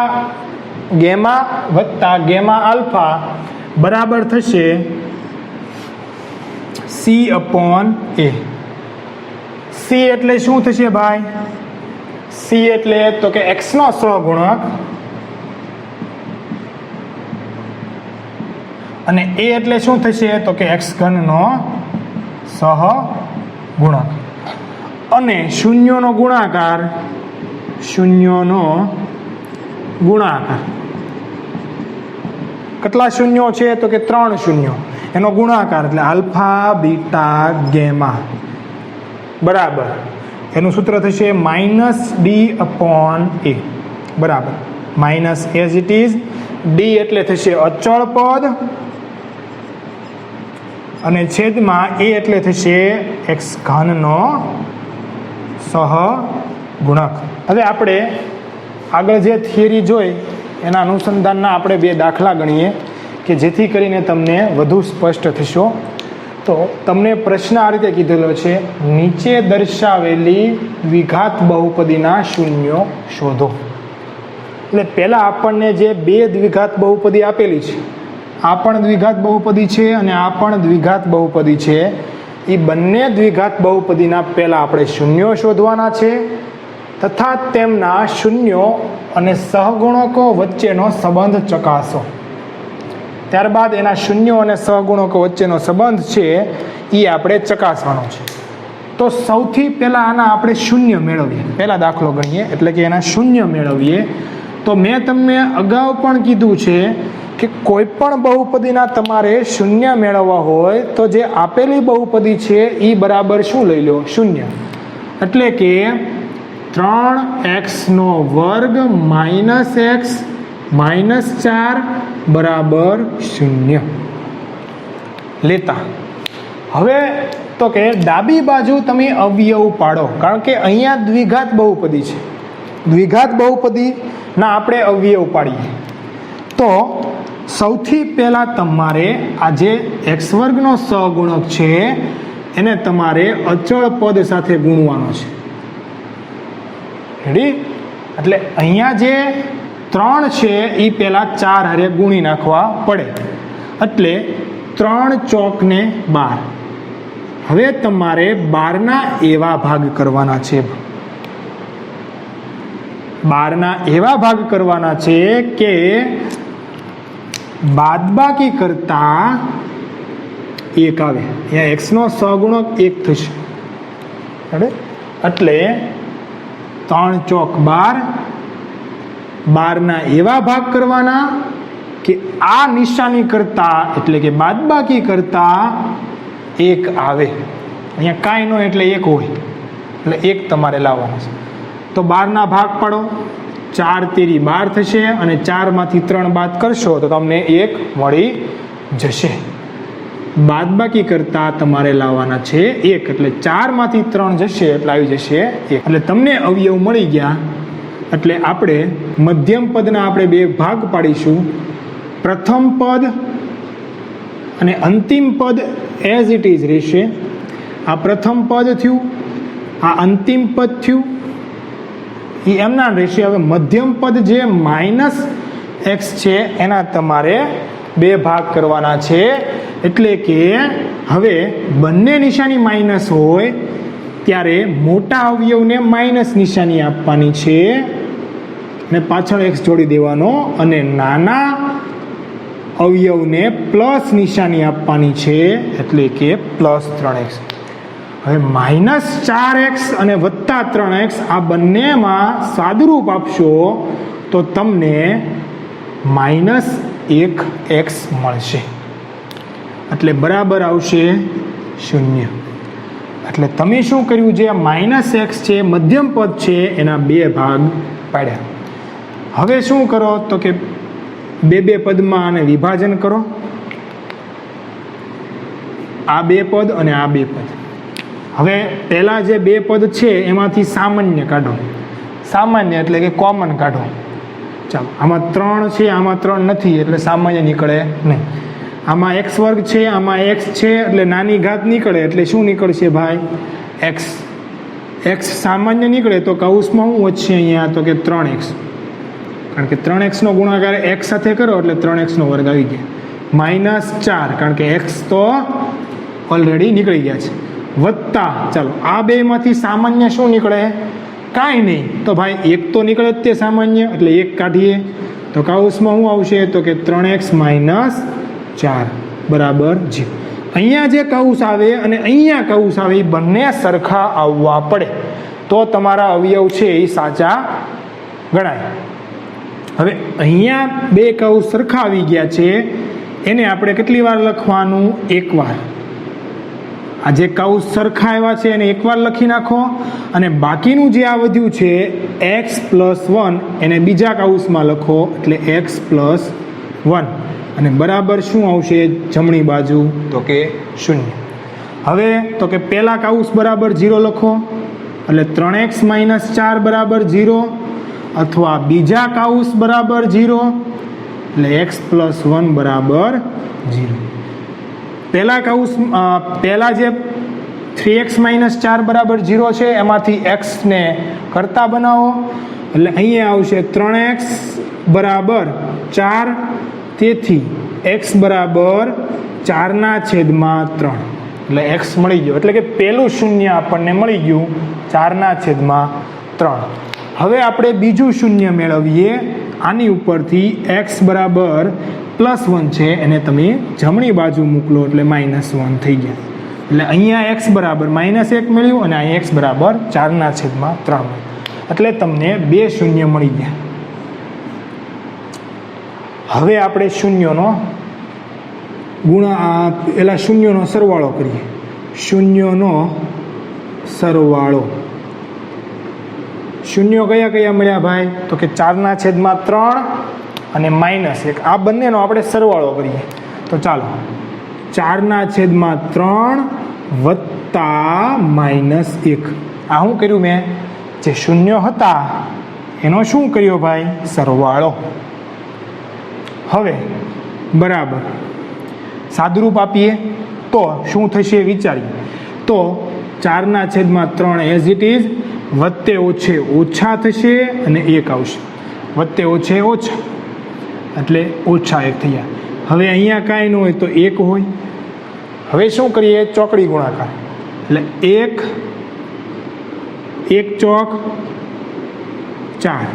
Speaker 1: ગેમા વત્તા ગેમા આલ્ફા બરાબર થશે c/a. c એટલે શું થશે ભાઈ? c એટલે તો કે x નો સહગુણક અને a એટલે શું થશે? તો કે x ઘનનો સહગુણક અને શૂન્યોનો ગુણાકાર, કેટલા શૂન્યો છે? તો કે 3 શૂન્યો, એનો ગુણાકાર એટલે આલ્ફા બીટા ગેમા બરાબર એનું સૂત્ર થશે -d/a બરાબર minus as it is. D એટલે થશે અચળ પદ અને છેદમાં એ એટલે થશે x ઘનનો સહગુણક. હવે આપણે આગળ જે થિયરી જોઈ એના અનુસંધાનના આપણે 2 દાખલા ગણીએ કે જેથી કરીને તમને વધુ સ્પષ્ટ થશો. તો તમને પ્રશ્ન આ રીતે કીધેલો છે, નીચે દર્શાવેલી દ્વિઘાત બહુપદીના શૂન્યો શોધો. એટલે પહેલાં આપણને જે 2 દ્વિઘાત બહુપદી આપેલી છે, આ પણ દ્વિઘાત બહુપદી છે અને આ પણ દ્વિઘાત બહુપદી છે, એ બંને દ્વિઘાત બહુપદીના પહેલાં આપણે શૂન્યો શોધવાના છે તથા તેમના શૂન્યો અને સહગુણકો વચ્ચેનો સંબંધ ચકાસો. ત્યારબાદ એના શૂન્યો અને સહગુણકો વચ્ચેનો સંબંધ છે એ આપણે ચકાસવાનો છે. તો સૌથી પહેલાં આના આપણે શૂન્ય મેળવીએ. પહેલા દાખલો ગણીએ એટલે કે એના શૂન્ય મેળવીએ. તો મેં તમને અગાઉ પણ કીધું છે કે કોઈ પણ બહુપદીના તમારે શૂન્ય મેળવવા હોય તો જે આપેલી બહુપદી છે એ બરાબર શું લઈ લો? શૂન્ય. એટલે કે 3x² માઇનસ x માઇનસ 4 બરાબર શૂન્ય લેતા. હવે તો કે ડાબી બાજુ તમે અવયવ પાડો, કારણ કે અહીંયા દ્વિઘાત બહુપદી છે. દ્વિઘાત બહુપદીના આપણે અવયવ પાડીએ. તો સૌથી પહેલાં તમારે આ જે x² નો સહગુણક છે એને તમારે અચળ પદ સાથે ગુણવાનો છે. રેડી? એટલે અહીંયા જે 3 છે એ પહેલાં 4 હારે ગુણી નાખવા પડે. એટલે 3 ચોક ને 12. હવે તમારે 12ના એવા ભાગ કરવાના છે. 12ના એવા ભાગ કરવાના છે કે બાદબાકી કરતા 1 આવે. અહીંયા x નો સહગુણક 1 થશે. એટલે 3 ચોક 12. 12ના એવા ભાગ કરવાના કે આ નિશાની કરતા એટલે કે બાદબાકી કરતા 1 આવે. અહીંયા કાંઈ ન એટલે 1 હોય એટલે 1 તમારે લાવવાનો છે. તો 12ના ભાગ પાડો. 4 તેરી 12 થશે અને 4માંથી 3 બાદ કરશો તો તમને 1 મળી જશે. બાદબાકી કરતા તમારે લાવવાના છે 1 એટલે 4માંથી 3 જશે એટલે આવી જશે 1. એટલે તમને અવયવ મળી ગયા. એટલે આપણે મધ્યમ પદના આપણે 2 ભાગ પાડીશું. પ્રથમ પદ અને અંતિમ પદ એઝ ઇટ ઇઝ રહેશે. આ પ્રથમ પદ થયું, આ અંતિમ પદ થયું, એ એમના રહેશે. હવે મધ્યમ પદ જે માઇનસ x છે એના તમારે 2 ભાગ કરવાના છે. એટલે કે હવે બંને નિશાની માઇનસ હોય ત્યારે મોટા અવયવને માઇનસ નિશાની આપવાની છે અને પાછળ x જોડી દેવાનો, અને નાના અવયવને પ્લસ નિશાની આપવાની છે એટલે કે +3x. હવે -4x અને +3x આ બંનેમાં સાદુરૂપ આપશો તો તમને -1x મળશે. એટલે બરાબર આવશે 0. એટલે તમે શું કર્યું? જે -x છે મધ્યમ પદ છે એના 2 ભાગ પાડ્યા. હવે શું કરો તો કે 2 પદમાં આને વિભાજન કરો. આ 2 પદ અને આ 2 પદ. હવે પહેલા જે 2 પદ છે એમાંથી સામાન્ય કાઢો. સામાન્ય એટલે કે કોમન કાઢો. ચાલો, આમાં 3 છે, આમાં 3 નથી એટલે સામાન્ય નીકળે નહીં. આમાં x² છે, આમાં x છે એટલે નાની ઘાત નીકળે એટલે શું નીકળશે ભાઈ? x. x સામાન્ય નીકળે તો કૌંસમાં શું વધશે અહીંયા? તો કે 3x. કારણ કે 3x નો ગુણાકાર x સાથે કરો એટલે 3x નો વર્ગ આવી ગયા. -4 કારણ કે x તો ઓલરેડી નીકળી ગયા છે. વત્તા, ચાલો આ 2 માંથી સામાન્ય શું નીકળે? કાંઈ નહીં. તો ભાઈ 1 તો નીકળે જ તે સામાન્ય એટલે 1 કાઢીએ તો કૌંસમાં શું આવશે? તો કે 3x - 4 બરાબર 0. અહીંયા જે કૌંસ આવે અને અહીંયા કૌંસ આવે એ બંને સરખા આવવા પડે તો તમારા અવયવ છે એ સાચા ગણાય. હવે અહીંયા 2 કૌંસ સરખા આવી ગયા છે એને આપણે કેટલી વાર લખવાનું? 1 વાર. આ જે કૌંસ સરખા આવ્યા છે એને 1 વાર લખી નાખો અને બાકીનું જે આ વધ્યું છે x + 1 એને બીજા કૌંસમાં લખો એટલે x + 1 અને બરાબર શું આવશે જમણી બાજુ? તો કે 0. હવે તો કે પહેલા કૌંસ બરાબર 0 લખો એટલે 3x - 4 બરાબર 0, અથવા બીજા કૌંસ બરાબર 0 એટલે x + 1 બરાબર 0. પહેલા કૌંસ પહેલા જે 3x - 4 બરાબર 0 છે એમાંથી x ને કરતા બનાવો એટલે અહીંયા આવશે 3x બરાબર 4. તેથી x બરાબર 4/3 એટલે x મળી ગયો. એટલે કે પહેલું શૂન્ય આપણને મળી ગયું 4/3. હવે આપણે બીજું શૂન્ય મેળવીએ. આની ઉપરથી x બરાબર +1 છે એને તમે જમણી બાજુ મોકલો એટલે -1 થઈ ગયા. એટલે અહીંયા એક્સ બરાબર -1 મળ્યું અને અહીંયા એક્સ બરાબર 4/3 મળ્યું. એટલે તમને 2 શૂન્ય મળી ગયા. હવે આપણે શૂન્યનો એલા શૂન્યનો સરવાળો કરીએ. શૂન્યનો સરવાળો શૂન્યો કયા કયા મળ્યા ભાઈ? તો કે 4/3 અને -1. આ બંનેનો આપણે સરવાળો કરીએ. તો ચાલો 4/3 વત્તા -1. આ શું કર્યું મેં? જે શૂન્યો હતા એનો શું કર્યો ભાઈ? સરવાળો. હવે બરાબર સાદુરૂપ આપીએ તો શું થશે વિચારીએ. તો 4/3 એઝ ઇટ ઇઝ, વત્તે ઓછે ઓછા થશે અને 1 આવશે. વત્તે ઓછે ઓછા એટલે -1 થયા. હવે અહીંયા કાંઈ ન હોય તો 1 હોય. હવે શું કરીએ? ચોકડી ગુણાકાર. એટલે 1 ચોક 4,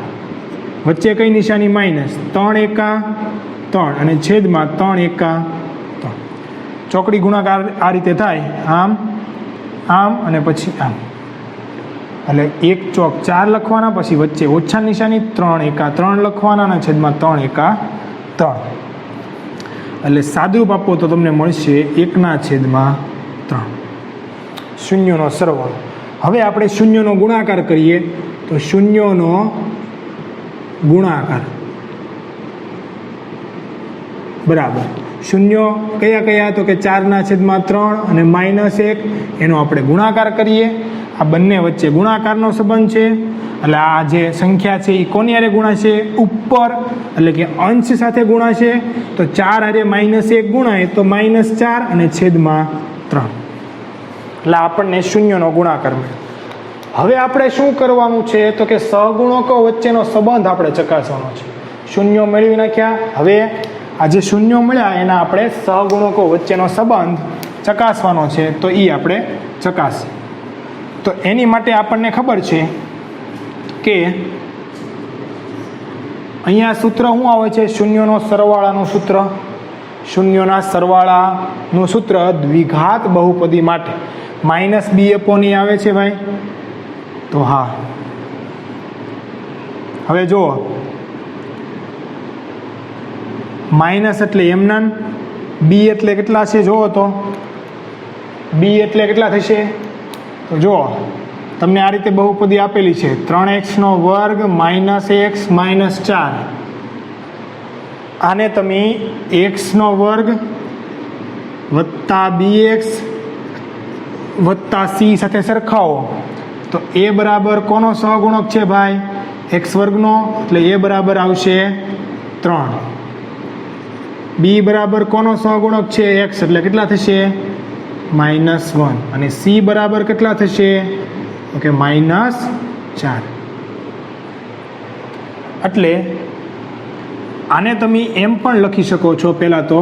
Speaker 1: વચ્ચે કઈ નિશાની? -. 3 એકા 3 અને છેદમાં 3 એકા 3. ચોકડી ગુણાકાર આ રીતે થાય, આમ આમ અને પછી આમ. એટલે 1 ચોક 4 લખવાના, પછી વચ્ચે ઓછા નિશાની 3 એકા 3 લખવાના અને છેદમાં 3 એકા 3. એટલે સાદુરૂપ આપો તો તમને મળશે 1/3 શૂન્યનો સરવાળો. હવે આપણે શૂન્યનો ગુણાકાર કરીએ તો શૂન્યનો ગુણાકાર બરાબર શૂન્યો કયા કયા? તો કે 4/3 અને -1. એનો આપણે ગુણાકાર કરીએ. આ બંને વચ્ચે ગુણાકારનો સંબંધ છે. એટલે આ જે સંખ્યા છે એ કોની હારે ગુણાશે? ઉપર, એટલે કે અંશ સાથે ગુણાશે. તો 4 હારે -1 ગુણાય તો -4 અને છેદમાં 3. એટલે આપણને શૂન્યનો ગુણાકાર મળ્યો. હવે આપણે શું કરવાનું છે? તો કે સહગુણકો વચ્ચેનો સંબંધ આપણે ચકાસવાનો છે. શૂન્યો મેળવી નાખ્યા. હવે આ જે શૂન્યો મળ્યા એના આપણે સહગુણકો વચ્ચેનો સંબંધ ચકાસવાનો છે. તો એ આપણે ચકાસીએ. તો એની માટે આપણને ખબર છે કે અહીંયા સૂત્ર શું આવે છે? શૂન્યનો સરવાળાનું સૂત્ર. શૂન્યોના સરવાળાનું સૂત્ર દ્વિઘાત બહુપદી માટે -b/e આવે છે ભાઈ. તો હા, હવે જુઓ, માઇનસ એટલે એમનાન, બી એટલે કેટલા છે જુઓ તો. બી એટલે કેટલા થશે? તો જુઓ, તમને આ રીતે બહુપદી આપેલી છે 3x² -x -4. આને તમે x² વત્તા bx વત્તા c સાથે સરખાવો તો a બરાબર કોનો સહગુણક છે ભાઈ? x². એટલે a બરાબર આવશે 3. b બરાબર કોનો સહગુણક છે? x. એટલે કેટલા થશે? -1. અને c બરાબર કેટલા થશે? તો કે -4. એટલે આને તમે એમ પણ લખી શકો છો. પહેલાં તો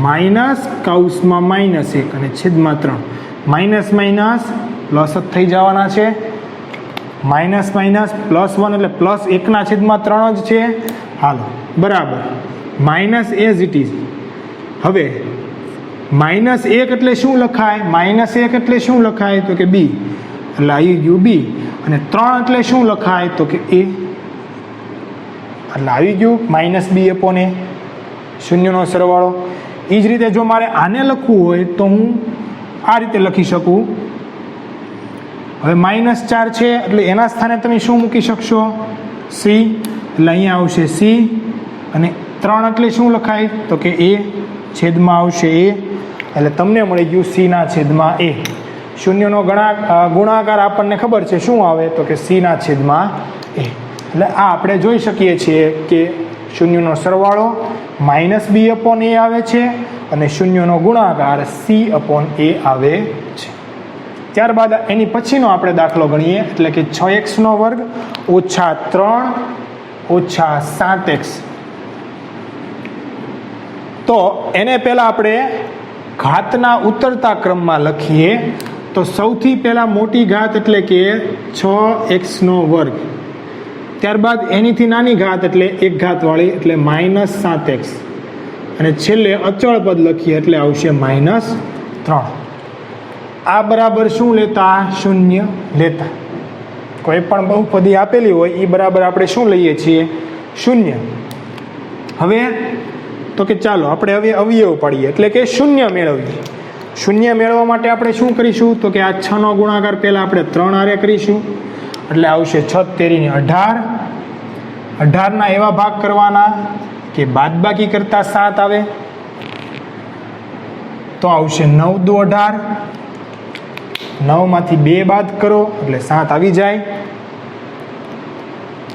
Speaker 1: -1 અને છેદમાં 3. માઇનસ માઇનસ પ્લસ જ થઈ જવાના છે. -+1 એટલે +1/3 જ છે. હાલો બરાબર, માઇનસ એઝ ઇટ ઇઝ. હવે -1 એટલે શું લખાય? -1 એટલે શું લખાય? તો કે b. એટલે આવી ગયું b. અને 3 એટલે શું લખાય? તો કે a. એટલે આવી ગયું -b/a. શૂન્યનો સરવાળો. એ જ રીતે જો મારે આને લખવું હોય તો હું આ રીતે લખી શકું. હવે -4 છે એટલે એના સ્થાને તમે શું મૂકી શકશો? c. એટલે અહીંયા આવશે c. અને 3 એટલે શું લખાય? તો કે a. છેદમાં આવશે a. એટલે તમને મળી ગયું c/a. શૂન્યનો ગુણાકાર આપણને ખબર છે શું આવે? તો કે c/a. એટલે આ આપણે જોઈ શકીએ છીએ કે શૂન્યનો સરવાળો -b/a આવે છે અને શૂન્યનો ગુણાકાર c/a આવે છે. ત્યારબાદ એની પછીનો આપણે દાખલો ગણીએ, એટલે કે 6x² - 3 - 7x. તો એને પહેલાં આપણે ઘાતના ઉતરતા ક્રમમાં લખીએ. તો સૌથી પહેલાં મોટી ઘાત એટલે કે 6x². ત્યારબાદ એનીથી નાની ઘાત એટલે 1 ઘાતવાળી એટલે -7x. અને છેલ્લે અચળ પદ લખીએ એટલે આવશે -3. આ બરાબર શું લેતા? શૂન્ય લેતા. કોઈ પણ બહુપદી આપેલી હોય એ બરાબર આપણે શું લઈએ છીએ? શૂન્ય. હવે તો કે ચાલો આપણે હવે અવયવ પાડીએ એટલે કે શૂન્ય મેળવીએ. શૂન્ય મેળવવા માટે આપણે શું કરીશું? તો કે આ 6નો ગુણાકાર પહેલાં આપણે 3 હારે કરીશું એટલે આવશે 6 તેરી 18. 18ના એવા ભાગ કરવાના કે બાદબાકી કરતા 7 આવે તો આવશે 9 દુ 18. 9માંથી 2 બાદ કરો એટલે 7 આવી જાય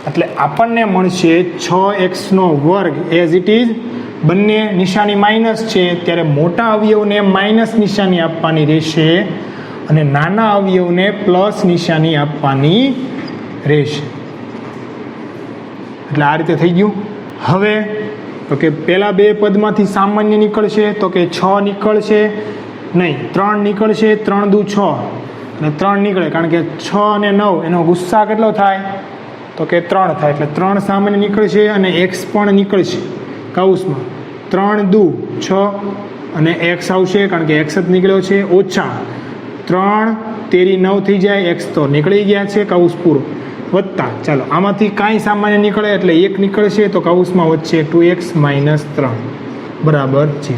Speaker 1: એટલે આપણને મળશે 6x² એઝ ઇટ ઇઝ. બંને નિશાની માઇનસ છે ત્યારે મોટા અવયવને માઇનસ નિશાની આપવાની રહેશે અને નાના અવયવને પ્લસ નિશાની આપવાની રહેશે. એટલે આ રીતે થઈ ગયું. હવે તો કે પહેલા 2 પદમાંથી સામાન્ય નીકળશે તો કે 6 નીકળશે નહીં, 3 નીકળશે. 3 દુ 6 અને 3 નીકળે કારણ કે 6 અને 9 એનો ગુસ્સા કેટલો થાય? તો કે 3 થાય એટલે 3 સામાન્ય નીકળશે અને x પણ નીકળશે કૌંસમાં. 3 દુ 6 અને x આવશે કારણ કે x જ નીકળ્યો છે. ઓછા 3 તેરી 9 થઈ જાય, x તો નીકળી ગયા છે કૌંસ પૂરો. વત્તા ચાલો આમાંથી કાંઈ સામાન્ય નીકળે એટલે 1 નીકળશે તો કૌંસમાં વચ્ચે 2x - 3 બરાબર છે.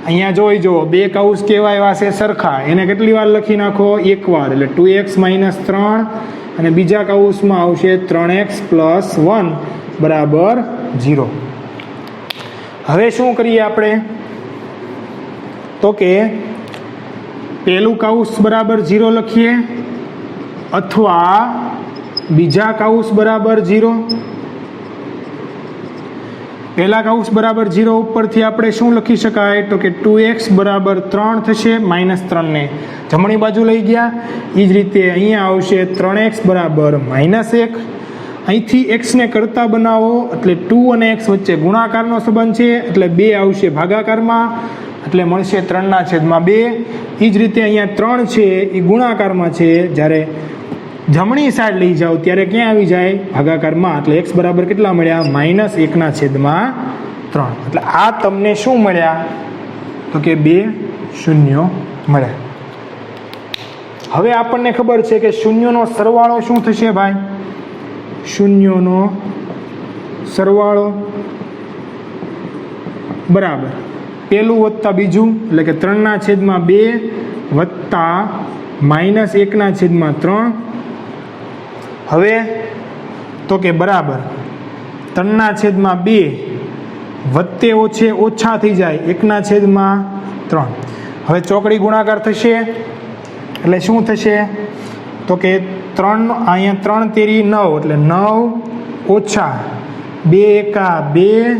Speaker 1: અહીંયા જોઈ જુઓ 2 કૌંસ કેવા એવા છે? સરખા. એને કેટલી વાર લખી નાખો? 1 વાર એટલે 2x - 3 અને બીજા કૌંસમાં આવશે 3x + 1 બરાબર 0. હવે શું કરીએ આપણે? તો કે પહેલું કૌંસ બરાબર 0 લખીએ અથવા બીજા કૌંસ બરાબર 0. પહેલા કૌંસ બરાબર 0 ઉપરથી આપણે શું લખી શકાય? તો કે 2x બરાબર 3 થશે. -3 ને જમણી બાજુ લઈ ગયા. એ જ રીતે અહીંયા આવશે 3x બરાબર -1. અહીંથી x ને કરતા બનાવો એટલે 2 અને x વચ્ચે ગુણાકારનો સંબંધ છે એટલે 2 આવશે ભાગાકારમાં એટલે મળશે 3/2. એ જ રીતે અહીંયા 3 છે એ ગુણાકારમાં છે, જ્યારે જમણી સાઈડ લઈ જાઓ ત્યારે ક્યાં આવી જાય? ભાગાકારમાં. એટલે x બરાબર કેટલા મળ્યા? -1/3. એટલે આ તમને શું મળ્યા? તો કે 2 શૂન્યો મળ્યા. હવે આપણને ખબર છે કે શૂન્યોનો સરવાળો શું થશે ભાઈ? શૂન્યોનો સરવાળો બરાબર પહેલું વત્તા બીજું એટલે કે 3/2 વત્તા -1/3. હવે તો કે બરાબર 3/2 વત્તે ઓછે ઓછા થઈ જાય 1/3. હવે ચોકડી ગુણાકાર થશે એટલે શું થશે? તો કે 3 અહીંયા 3 તેરી 9 એટલે 9 ઓછા 2 એકા 2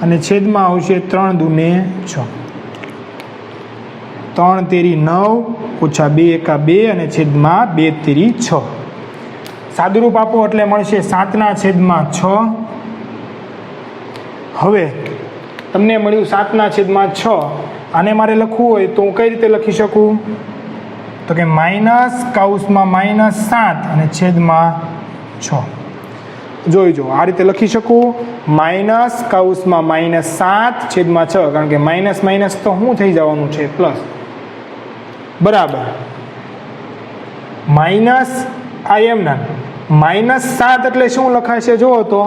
Speaker 1: અને છેદમાં આવશે 3 દુને 6. 3 તેરી 9 ઓછા 2 એકા 2 અને છેદમાં 2 તેરી 6. સાદુરૂપ આપો એટલે મળશે 7/6. હવે તમને મળ્યું 7/6. આને મારે લખવું હોય તો હું કઈ રીતે લખી શકું? તો કે માઇનસ કૌંસમાં -7 અને છેદમાં 6. જોઈ જો આ રીતે લખી શકું. માઇનસ કૌંસમાં -7 છેદમાં 6 કારણ કે માઇનસ માઇનસ તો શું થઈ જવાનું છે? પ્લસ. બરાબર માઇનસ આ એમના -7 એટલે શું લખાશે? જુઓ તો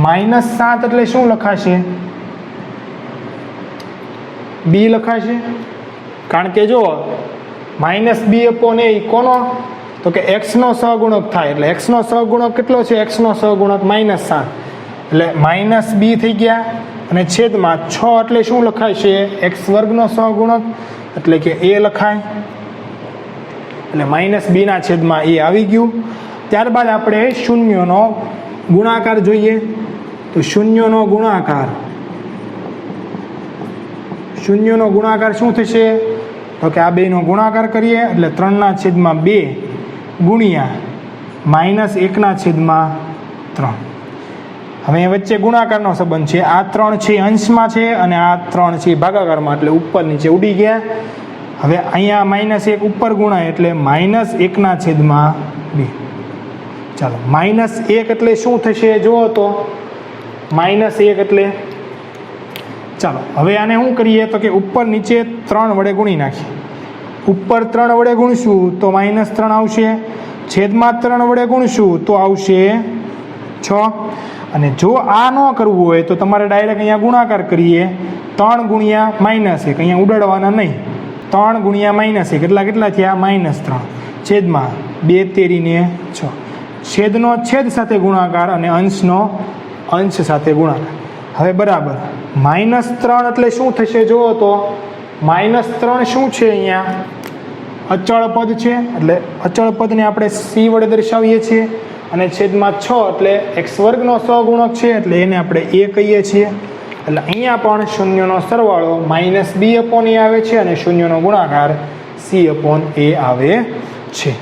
Speaker 1: -7 એટલે શું લખાશે? b લખાશે કારણ કે જો -b/a કોનો? તો કે x નો સહગુણક થાય એટલે x નો સહગુણક કેટલો છે? x નો સહગુણક -7 એટલે -b થઈ ગયા અને છેદમાં 6 એટલે શું લખાશે? x² નો સહગુણક એટલે કે a લખાય એટલે -b/a આવી ગયું. ત્યારબાદ આપણે શૂન્યનો ગુણાકાર જોઈએ તો શૂન્યનો ગુણાકાર શું થશે? તો કે આ બેનો ગુણાકાર કરીએ એટલે 3/2 ગુણ્યા -1/3. હવે વચ્ચે ગુણાકારનો સંબંધ છે. આ 3 છે અંશમાં છે અને આ 3 છે ભાગાકારમાં એટલે ઉપર નીચે ઉડી ગયા. હવે અહીંયા -1 ઉપર ગુણાય એટલે -1/2. ચાલો -1 એટલે શું થશે? જુઓ તો -1 એટલે ચાલો હવે આને શું કરીએ તો કે ઉપર નીચે 3 વડે ગુણી નાખીએ. ઉપર 3 વડે ગુણશું તો -3 આવશે, છેદમાં 3 વડે ગુણશું તો આવશે 6. અને જો આ ન કરવું હોય તો તમારે ડાયરેક્ટ અહીંયા ગુણાકાર કરીએ. 3 ગુણ્યા -1, અહીંયા ઉડાડવાના નહીં. 3 ગુણ્યા -1 કેટલા થયા? -3 છેદમાં 2 તેરીને 6. છેદનો છેદ સાથે ગુણાકાર અને અંશનો અંશ સાથે ગુણાકાર. હવે બરાબર -3 એટલે શું થશે જુઓ તો, -3 શું છે અહીંયા? અચળ પદ છે, એટલે અચળ પદને આપણે c વડે દર્શાવીએ છીએ. અને છેદમાં 6 એટલે x² સહગુણક છે, એટલે એને આપણે a કહીએ છીએ. એટલે અહીંયા પણ શૂન્યનો સરવાળો -b/a આવે છે અને શૂન્યનો ગુણાકાર c/a આવે છે.